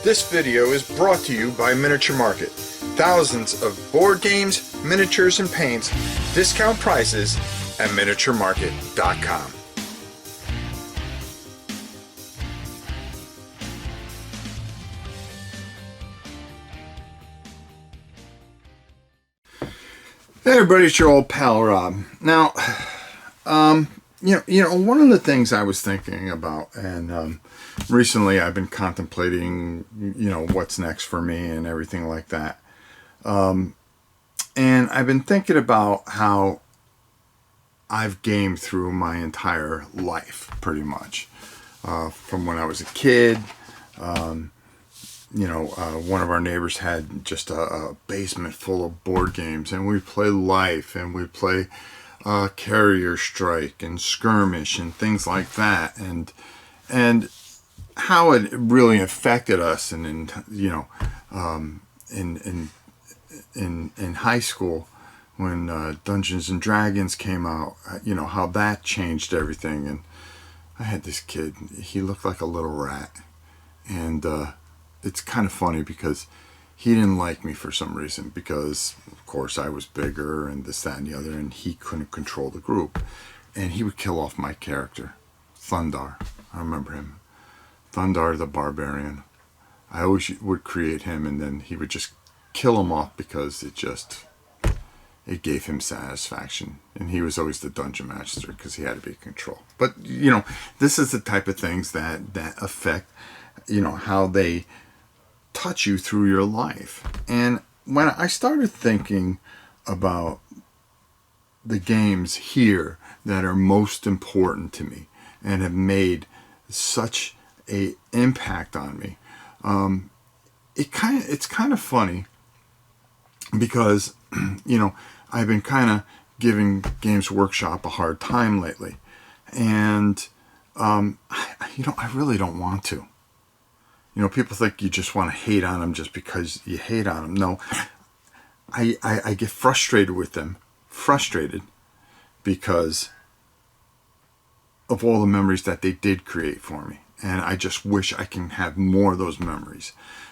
This video is brought to you by Miniature Market. Thousands of board games, miniatures, and paints, discount prices at miniaturemarket.com. Hey everybody, it's your old pal Rob. Now, you know, one of the things I was thinking about, and recently I've been contemplating, you know, what's next for me and everything like that. And I've been thinking about how I've gamed through my entire life, pretty much, from when I was a kid. One of our neighbors had just a basement full of board games, and we play Life, and we play Carrier Strike and Skirmish and things like that, and how it really affected us. And in high school, when Dungeons and Dragons came out, you know, how that changed everything. And I had this kid, he looked like a little rat, and it's kind of funny because he didn't like me for some reason, because of course I was bigger and this, that, and the other, and he couldn't control the group, and he would kill off my character, Thundar. I remember him, Thundar the Barbarian. I always would create him, and then he would just kill him off because it gave him satisfaction, and he was always the dungeon master because he had to be in control. But you know, this is the type of things that affect, you know, how they touch you through your life. And when I started thinking about the games here that are most important to me and have made such a impact on me, it's kind of funny because you know, I've been kind of giving Games Workshop a hard time lately, and I really don't want to. You know, people think you just want to hate on them just because you hate on them. No, I get frustrated with them. Frustrated because of all the memories that they did create for me. And I just wish I can have more of those memories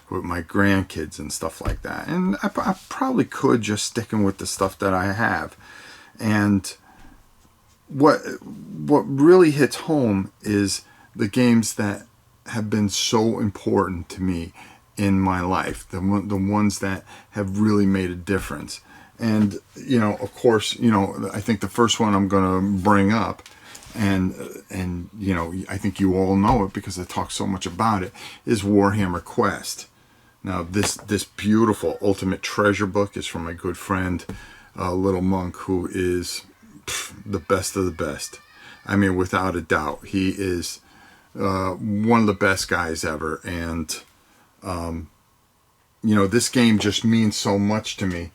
with my grandkids and stuff like that. And I probably could, just sticking with the stuff that I have. And what really hits home is the games that have been so important to me in my life, the ones that have really made a difference. And you know, of course, you know, I think the first one I'm going to bring up, and you know, I think you all know it because I talk so much about it, is Warhammer Quest. Now this beautiful ultimate treasure book is from my good friend Little Monk, who is the best of the best. I mean, without a doubt, he is one of the best guys ever. And you know, this game just means so much to me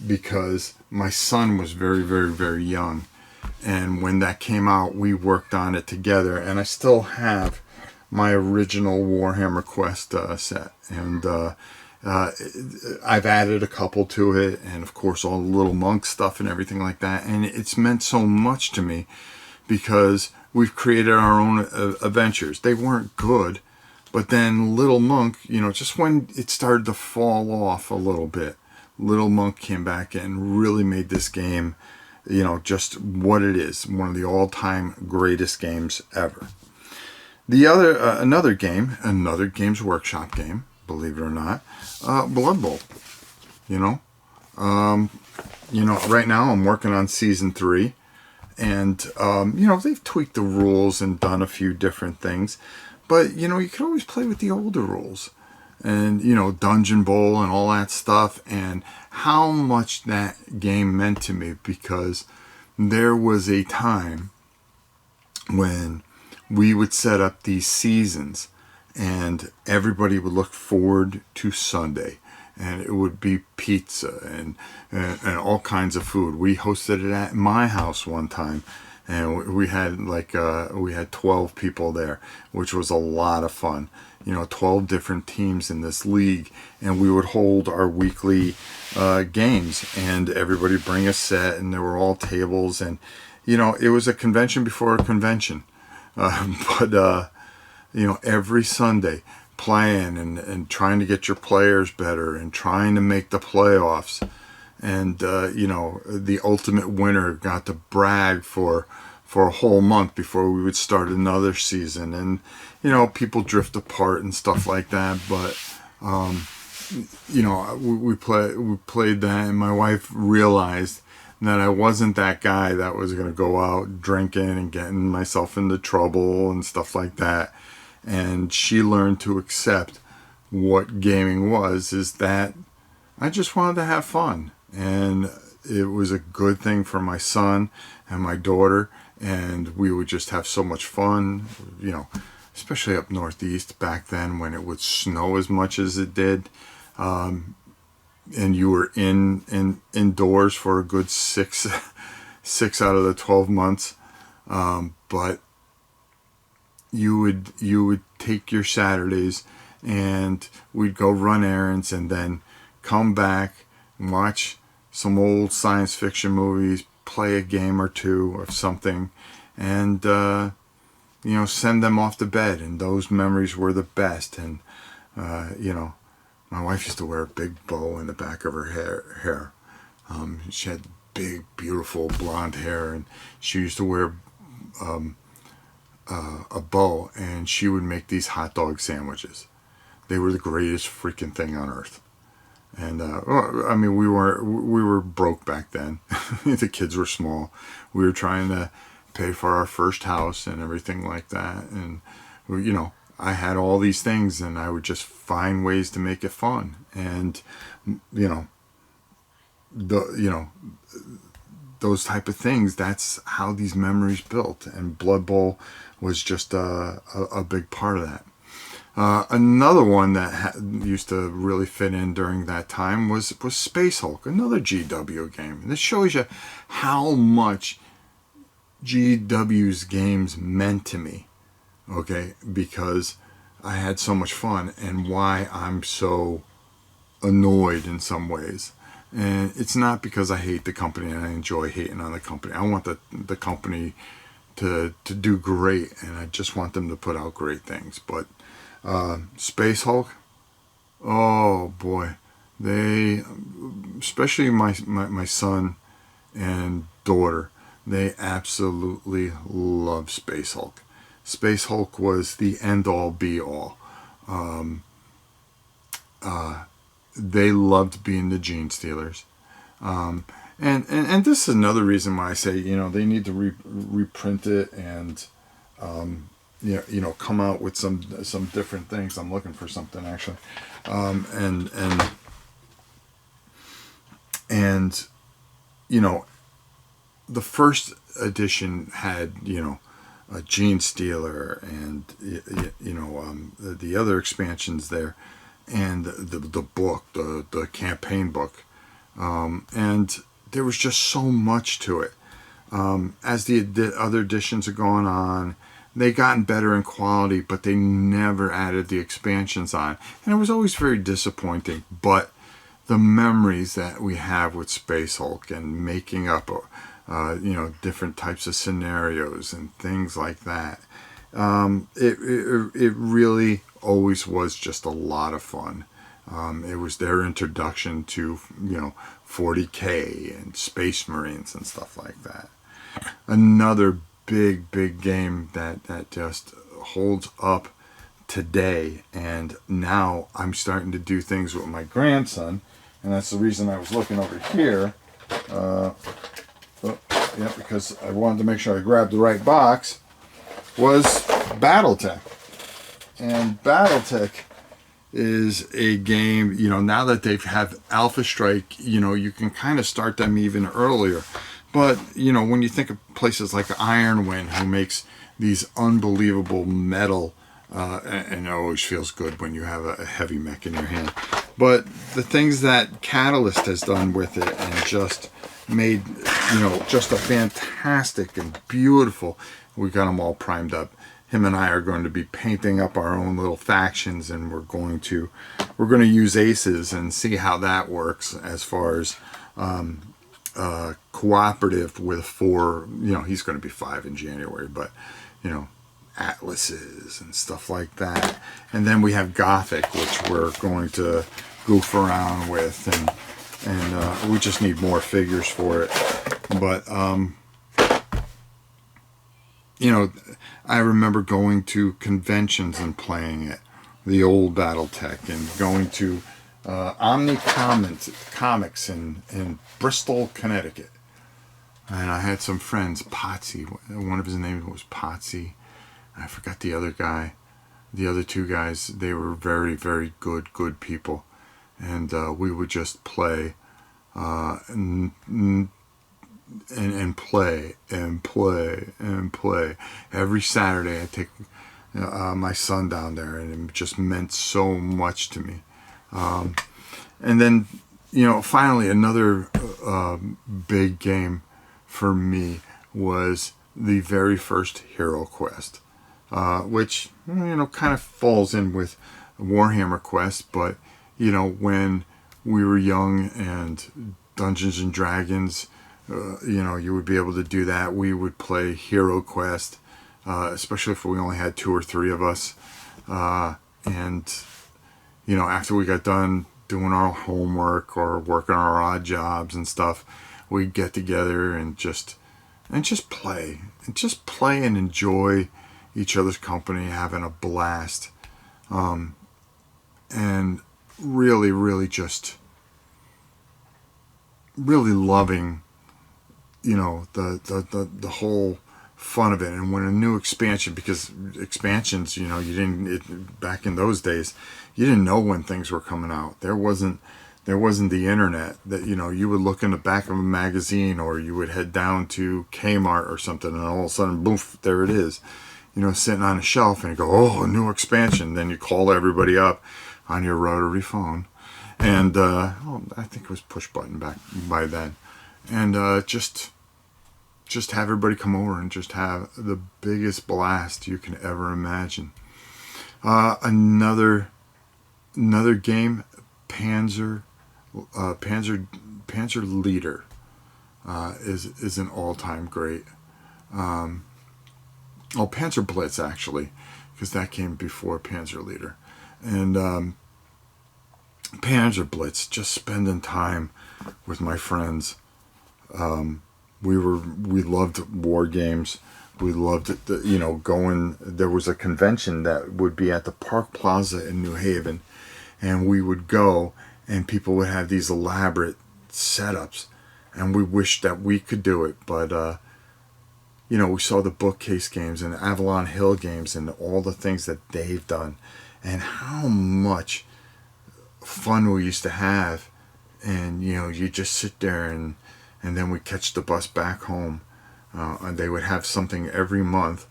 because my son was very, very, very young, and when that came out, we worked on it together, and I still have my original Warhammer Quest set, and I've added a couple to it, and of course all the Little Monk stuff and everything like that. And it's meant so much to me because we've created our own adventures. They weren't good, but then Little Monk, you know, just when it started to fall off a little bit, Little Monk came back and really made this game, you know, just what it is, one of the all-time greatest games ever. The other, another Games Workshop game, believe it or not, Blood Bowl. You know, right now I'm working on season 3. And, you know, they've tweaked the rules and done a few different things. But, you know, you could always play with the older rules. And, you know, Dungeon Bowl and all that stuff. And how much that game meant to me, because there was a time when we would set up these seasons and everybody would look forward to Sunday. And it would be pizza and all kinds of food. We hosted it at my house one time, and we had we had 12 people there, which was a lot of fun. You know, 12 different teams in this league, and we would hold our weekly games, and everybody bring a set, and there were all tables, and you know, it was a convention before a convention. But you know, every Sunday playing and trying to get your players better and trying to make the playoffs. And, you know, the ultimate winner got to brag for a whole month before we would start another season. And, you know, people drift apart and stuff like that. But, you know, we played that, and my wife realized that I wasn't that guy that was going to go out drinking and getting myself into trouble and stuff like that. And she learned to accept what gaming was, is that I just wanted to have fun. And it was a good thing for my son and my daughter, and we would just have so much fun, you know, especially up northeast back then when it would snow as much as it did. And you were indoors for a good six out of the 12 months. But you would take your Saturdays and we'd go run errands and then come back and watch some old science fiction movies, play a game or two of something, and you know, send them off to bed. And those memories were the best. And you know, my wife used to wear a big bow in the back of her hair. She had big, beautiful blonde hair, and she used to wear a bow, and she would make these hot dog sandwiches. They were the greatest freaking thing on earth. And I mean, we were broke back then. The kids were small. We were trying to pay for our first house and everything like that. And you know, I had all these things, and I would just find ways to make it fun. And you know, those type of things. That's how these memories built. And Blood Bowl was just a big part of that. Another one that used to really fit in during that time was Space Hulk, another GW game. And this shows you how much GW's games meant to me, okay? Because I had so much fun, and why I'm so annoyed in some ways. And it's not because I hate the company and I enjoy hating on the company. I want the company to do great, and I just want them to put out great things. But Space Hulk, oh boy, they, especially my son and daughter, they absolutely love Space Hulk. Space Hulk was the end all be all. They loved being the Gene Stealers. And this is another reason why I say, you know, they need to reprint it and you know, come out with some different things. I'm looking for something actually, and you know, the first edition had, you know, a Gene Stealer and you know, the other expansions there, and the book, the campaign book, and there was just so much to it. As the other editions are going on, they gotten better in quality, but they never added the expansions on. And it was always very disappointing. But the memories that we have with Space Hulk and making up, you know, different types of scenarios and things like that, it really always was just a lot of fun. It was their introduction to, you know, 40K and Space Marines and stuff like that. Another big game that just holds up today, and now I'm starting to do things with my grandson, and that's the reason I was looking over here. Yeah, because I wanted to make sure I grabbed the right box. Was Battletech. And Battletech is a game, you know, now that they have Alpha Strike, you know, you can kind of start them even earlier. But, you know, when you think of places like Ironwind, who makes these unbelievable metal, and it always feels good when you have a heavy mech in your hand. But the things that Catalyst has done with it and just made, you know, just a fantastic and beautiful, we got them all primed up. Him and I are going to be painting up our own little factions, and we're going to use aces and see how that works as far as cooperative with 4, you know, he's going to be 5 in January, but, you know, atlases and stuff like that. And then we have Gothic, which we're going to goof around with, and we just need more figures for it. But you know, I remember going to conventions and playing it, the old Battletech, and going to Omni Comics in Bristol, Connecticut. And I had some friends, Potsy, one of his names was Potsy. I forgot the other guy. The other two guys, they were very, very good people. And we would just play and play and play and play. Every Saturday I'd take my son down there, and it just meant so much to me. And then, you know, finally another big game for me was the very first Hero Quest, which, you know, kind of falls in with Warhammer Quest, but, you know, when we were young and Dungeons and Dragons, you know, you would be able to do that. We would play Hero Quest, especially if we only had 2 or 3 of us. And, you know, after we got done doing our homework or working our odd jobs and stuff, we'd get together and just play. And just play and enjoy each other's company, having a blast. And really just really loving, you know, the whole fun of it. And when a new expansion, because expansions, you know, back in those days, you didn't know when things were coming out. There wasn't the internet that, you know, you would look in the back of a magazine, or you would head down to Kmart or something, and all of a sudden, boof, there it is, you know, sitting on a shelf, and you go, oh, a new expansion. Then you call everybody up on your rotary phone, and I think it was push button back by then, and just have everybody come over and just have the biggest blast you can ever imagine. Another game, Panzer Leader, is an all-time great. Panzer Blitz, actually, because that came before Panzer Leader. And Panzer Blitz, just spending time with my friends. We loved war games. We loved it, you know, going. There was a convention that would be at the Park Plaza in New Haven, and we would go, and people would have these elaborate setups, and we wished that we could do it, but you know, we saw the Bookcase games and the Avalon Hill games and all the things that they've done, and how much fun we used to have. And, you know, you just sit there, and then we catch the bus back home, and they would have something every month.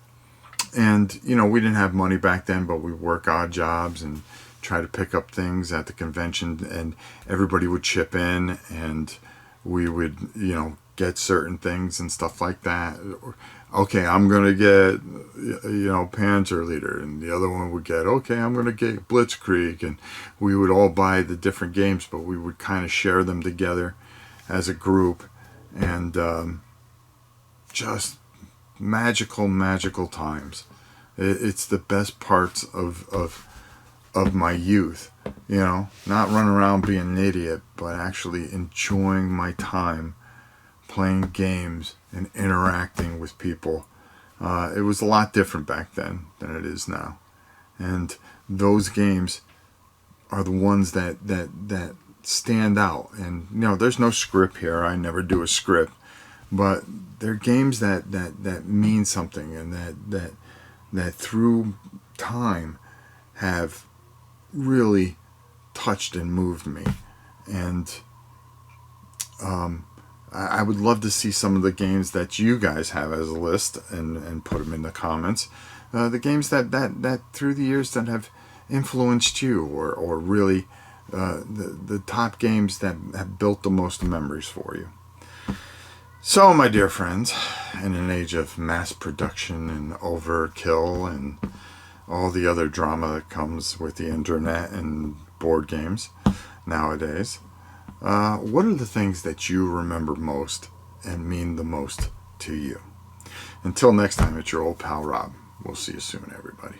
And, you know, we didn't have money back then, but we work odd jobs and try to pick up things at the convention, and everybody would chip in, and we would, you know, get certain things and stuff like that. Okay, I'm gonna get, you know, Panzer Leader, and the other one would get, okay, I'm gonna get Blitzkrieg, and we would all buy the different games, but we would kind of share them together as a group, and just magical times. It's the best parts of my youth, you know, not running around being an idiot, but actually enjoying my time playing games and interacting with people. It was a lot different back then than it is now, and those games are the ones that stand out. And, you know, there's no script here. I never do a script, but they're games that mean something, and that through time have really touched and moved me. And I would love to see some of the games that you guys have as a list, and put them in the comments. The games that through the years that have influenced you, or really the top games that have built the most memories for you. So, my dear friends, in an age of mass production and overkill and all the other drama that comes with the internet and board games nowadays, what are the things that you remember most and mean the most to you? Until next time, it's your old pal Rob. We'll see you soon, everybody.